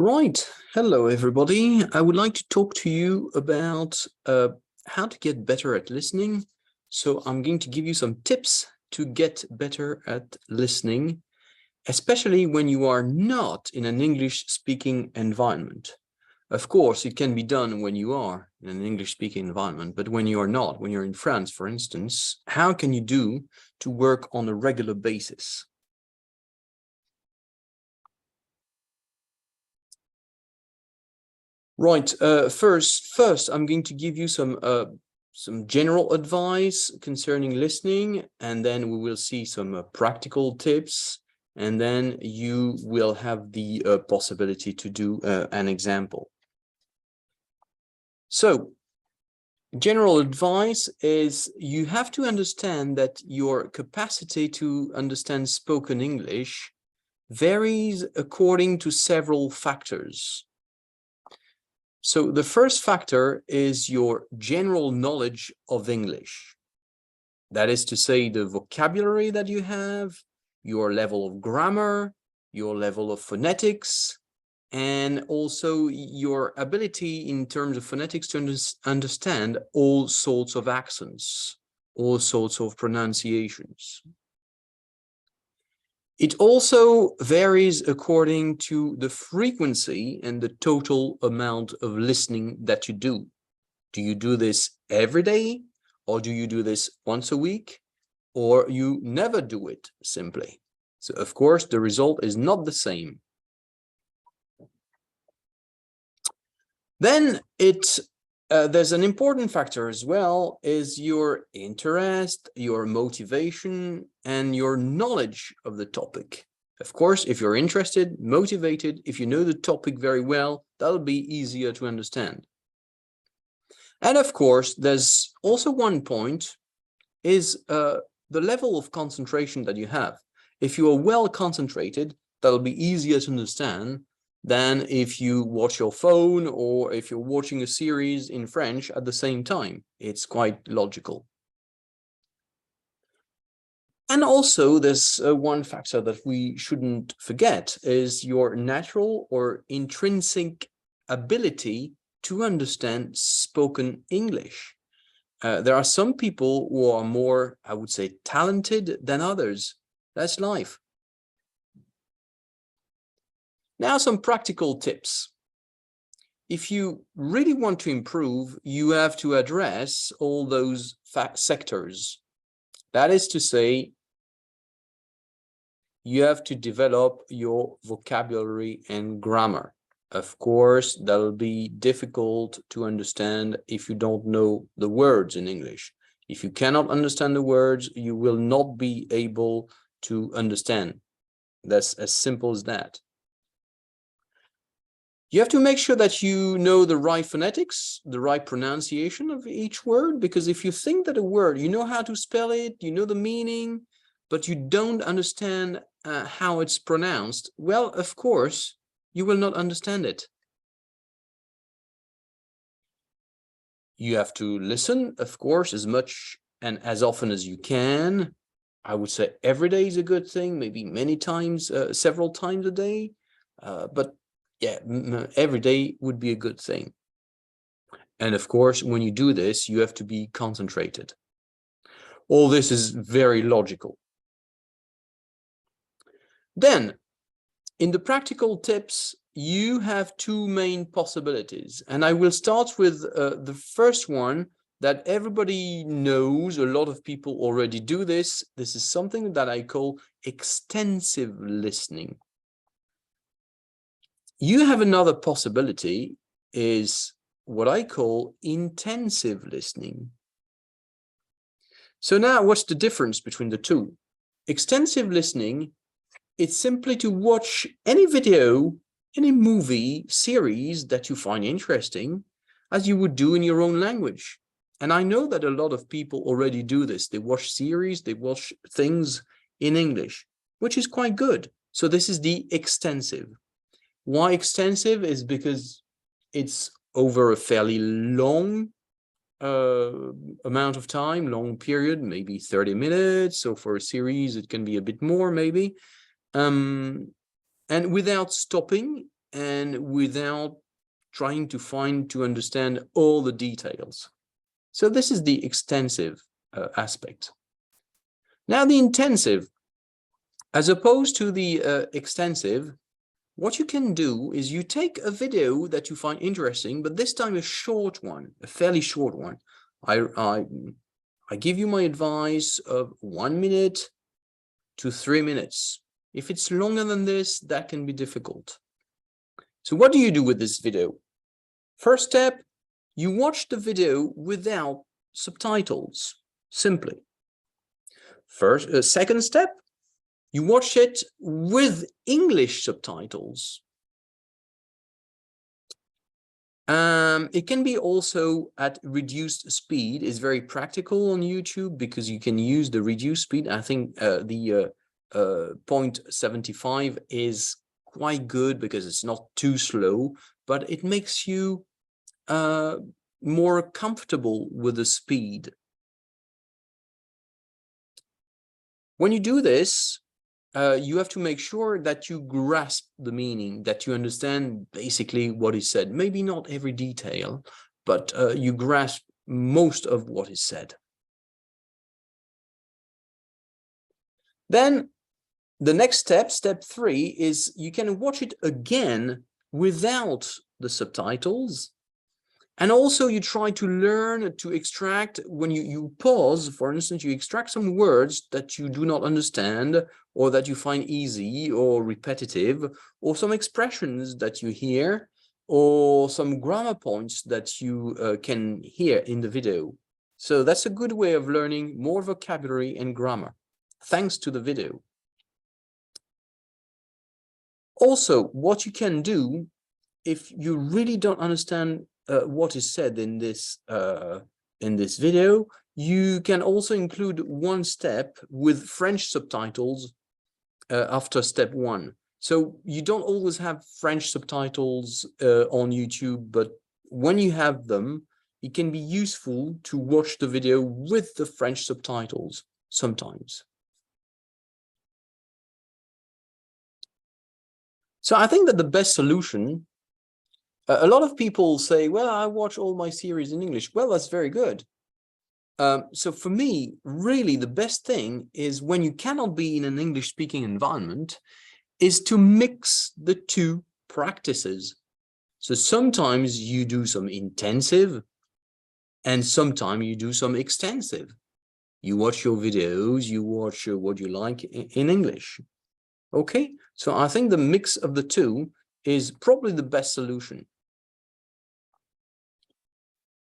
Right. Hello, everybody. I would like to talk to you about how to get better at listening. So I'm going to give you some tips to get better at listening, especially when you are not in an English-speaking environment. Of course, it can be done when you are in an English-speaking environment, but when you are not, when you're in France, for instance, how can you do to work on a regular basis? Right. First, I'm going to give you some general advice concerning listening, and then we will see some practical tips, and then you will have the possibility to do an example. So, general advice is you have to understand that your capacity to understand spoken English varies according to several factors. So the first factor is your general knowledge of English. That is to say, the vocabulary that you have, your level of grammar, your level of phonetics, and also your ability in terms of phonetics to understand all sorts of accents, all sorts of pronunciations. It also varies according to the frequency and the total amount of listening that you do. Do you do this every day, or do you do this once a week, or you never do it simply? So, of course, the result is not the same. Then there's an important factor as well, is your interest, your motivation, and your knowledge of the topic. Of course, if you're interested, motivated, if you know the topic very well, that'll be easier to understand. And of course, there's also one point, is the level of concentration that you have. If you are well concentrated, that'll be easier to understand than if you watch your phone or if you're watching a series in French at the same time. It's quite logical. And also there's one factor that we shouldn't forget, is your natural or intrinsic ability to understand spoken English. There are some people who are more, I would say, talented than others. That's life. Now, some practical tips. If you really want to improve, you have to address all those sectors. That is to say, you have to develop your vocabulary and grammar. Of course, that'll be difficult to understand if you don't know the words in English. If you cannot understand the words, you will not be able to understand. That's as simple as that. You have to make sure that you know the right phonetics, the right pronunciation of each word, because if you think that a word, you know how to spell it, you know the meaning, but you don't understand how it's pronounced, well, of course, you will not understand it. You have to listen, of course, as much and as often as you can. I would say every day is a good thing, maybe many times, several times a day, but yeah, every day would be a good thing. And of course, when you do this, you have to be concentrated. All this is very logical. Then, in the practical tips, you have two main possibilities. And I will start with the first one that everybody knows. A lot of people already do this. This is something that I call extensive listening. You have another possibility, is what I call intensive listening. So now what's the difference between the two? Extensive listening, it's simply to watch any video, any movie, series that you find interesting, as you would do in your own language. And I know that a lot of people already do this. They watch series, they watch things in English, which is quite good. So this is the extensive. Why extensive? Is because it's over a fairly long amount of time, long period, maybe 30 minutes. So for a series, it can be a bit more maybe. And without stopping, and without trying to understand all the details. So this is the extensive aspect. Now the intensive, as opposed to the extensive, what you can do is you take a video that you find interesting, but this time a short one, a fairly short one. I give you my advice of 1 minute to 3 minutes. If it's longer than this, that can be difficult. So what do you do with this video? First step, you watch the video without subtitles, simply. Second step, you watch it with English subtitles. It can be also at reduced speed. It's very practical on YouTube because you can use the reduced speed. I think the 0.75 is quite good because it's not too slow, but it makes you more comfortable with the speed. When you do this, you have to make sure that you grasp the meaning, that you understand basically what is said. Maybe not every detail, but you grasp most of what is said. Then the next step, step 3, is you can watch it again without the subtitles. And also you try to learn to extract, when you pause, for instance, you extract some words that you do not understand or that you find easy or repetitive, or some expressions that you hear, or some grammar points that you can hear in the video. So that's a good way of learning more vocabulary and grammar, thanks to the video. Also, what you can do if you really don't understand what is said in this video, you can also include one step with French subtitles after step 1. So you don't always have French subtitles on YouTube, but when you have them, it can be useful to watch the video with the French subtitles sometimes. So I think that the best solution, a lot of people say, well, I watch all my series in English. Well, that's very good. So for me, really, the best thing is when you cannot be in an English-speaking environment is to mix the two practices. So sometimes you do some intensive and sometimes you do some extensive. You watch your videos, you watch what you like in English. Okay, so I think the mix of the two is probably the best solution.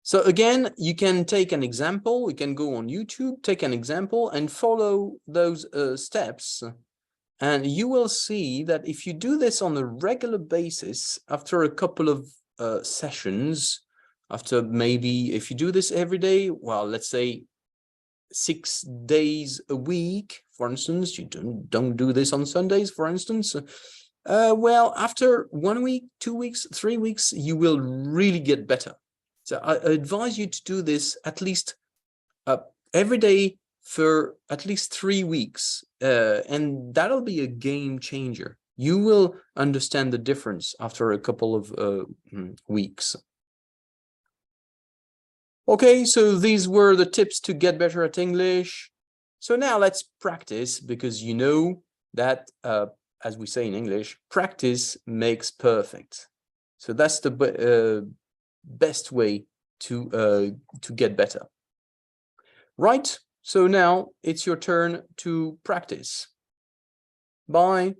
So again, you can take an example, you can go on YouTube, take an example and follow those steps. And you will see that if you do this on a regular basis, after a couple of sessions, after maybe, if you do this every day, well, let's say 6 days a week, for instance, you don't do this on Sundays, for instance. Well, after 1 week, 2 weeks, 3 weeks, you will really get better. So I advise you to do this at least every day for at least 3 weeks, and that'll be a game changer. You will understand the difference after a couple of weeks. Okay, so these were the tips to get better at English. So now let's practice, because you know that, as we say in English, practice makes perfect. So that's the best way to get better. Right, so now it's your turn to practice. Bye.